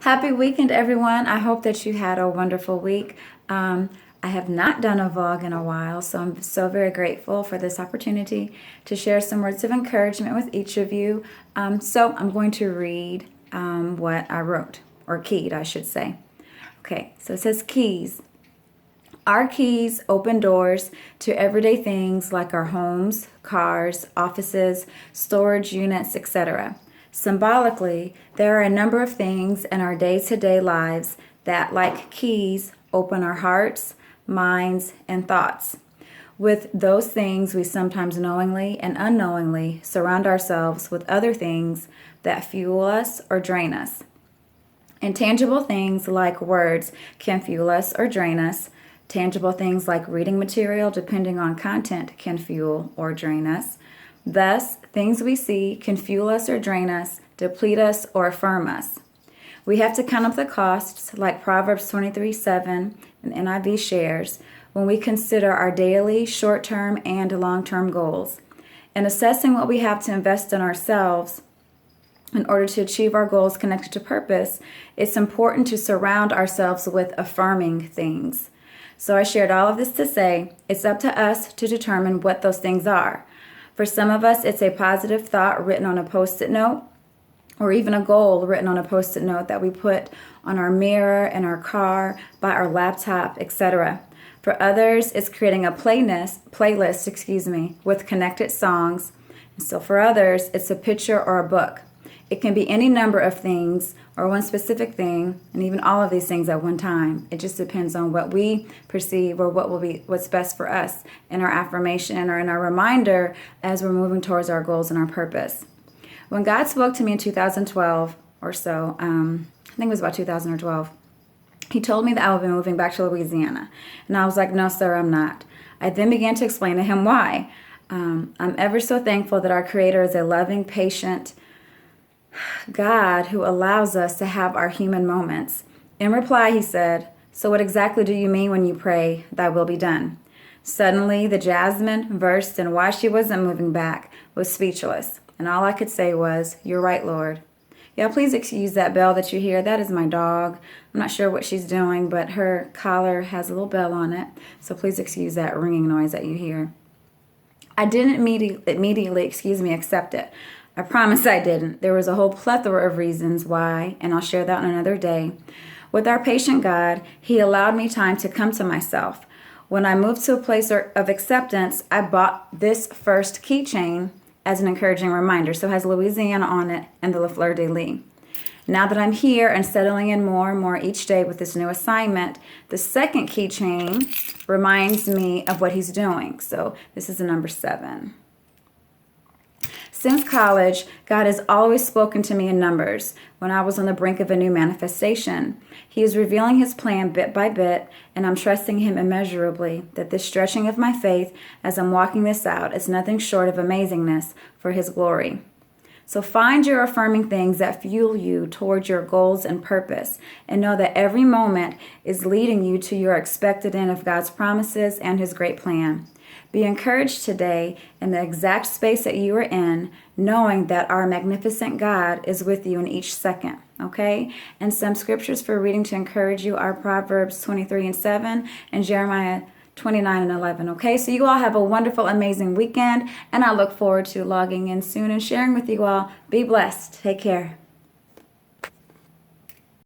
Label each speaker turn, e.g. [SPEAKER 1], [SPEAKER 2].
[SPEAKER 1] Happy weekend, everyone. I hope that you had a wonderful week. I have not done a vlog in a while, so I'm so very grateful for this opportunity to share some words of encouragement with each of you. So I'm going to read what I wrote, or keyed, I should say. Okay, so it says keys. Our keys open doors to everyday things like our homes, cars, offices, storage units, etc. Symbolically, there are a number of things in our day-to-day lives that, like keys, open our hearts, minds, and thoughts. With those things, we sometimes knowingly and unknowingly surround ourselves with other things that fuel us or drain us. Intangible things like words can fuel us or drain us. Tangible things like reading material, depending on content, can fuel or drain us. Thus, things we see can fuel us or drain us, deplete us or affirm us. We have to count up the costs, like Proverbs 23:7 and NIV shares, when we consider our daily, short-term, and long-term goals. In assessing what we have to invest in ourselves, in order to achieve our goals connected to purpose, it's important to surround ourselves with affirming things. So I shared all of this to say it's up to us to determine what those things are. For some of us, it's a positive thought written on a Post-it note, or even a goal written on a Post-it note that we put on our mirror, in our car, by our laptop, etc. For others, it's creating a playlist, with connected songs. And so for others, it's a picture or a book. It can be any number of things or one specific thing, and even all of these things at one time. It just depends on what we perceive or what's best for us in our affirmation or in our reminder as we're moving towards our goals and our purpose. When God spoke to me in 2012 or so, I think it was about 2012, He told me that I would be moving back to Louisiana. And I was like, no, sir, I'm not. I then began to explain to him why. I'm ever so thankful that our Creator is a loving, patient God who allows us to have our human moments. In reply, he said, so what exactly do you mean when you pray, thy will be done? Suddenly, the jasmine, versed in why she wasn't moving back, was speechless. And all I could say was, you're right, Lord. Yeah, please excuse that bell that you hear. That is my dog. I'm not sure what she's doing, but her collar has a little bell on it. So please excuse that ringing noise that you hear. I didn't immediately accept it. I promise I didn't. There was a whole plethora of reasons why, and I'll share that on another day. With our patient God, He allowed me time to come to myself. When I moved to a place of acceptance, I bought this first keychain as an encouraging reminder. So it has Louisiana on it and the La Fleur de Lis. Now that I'm here and settling in more and more each day with this new assignment, the second keychain reminds me of what He's doing. So this is a number 7. Since college, God has always spoken to me in numbers when I was on the brink of a new manifestation. He is revealing His plan bit by bit, and I'm trusting Him immeasurably that this stretching of my faith as I'm walking this out is nothing short of amazingness for His glory. So find your affirming things that fuel you towards your goals and purpose, and know that every moment is leading you to your expected end of God's promises and His great plan. Be encouraged today in the exact space that you are in, knowing that our magnificent God is with you in each second, okay? And some scriptures for reading to encourage you are Proverbs 23:7 and Jeremiah 29:11, okay? So you all have a wonderful, amazing weekend, and I look forward to logging in soon and sharing with you all. Be blessed. Take care.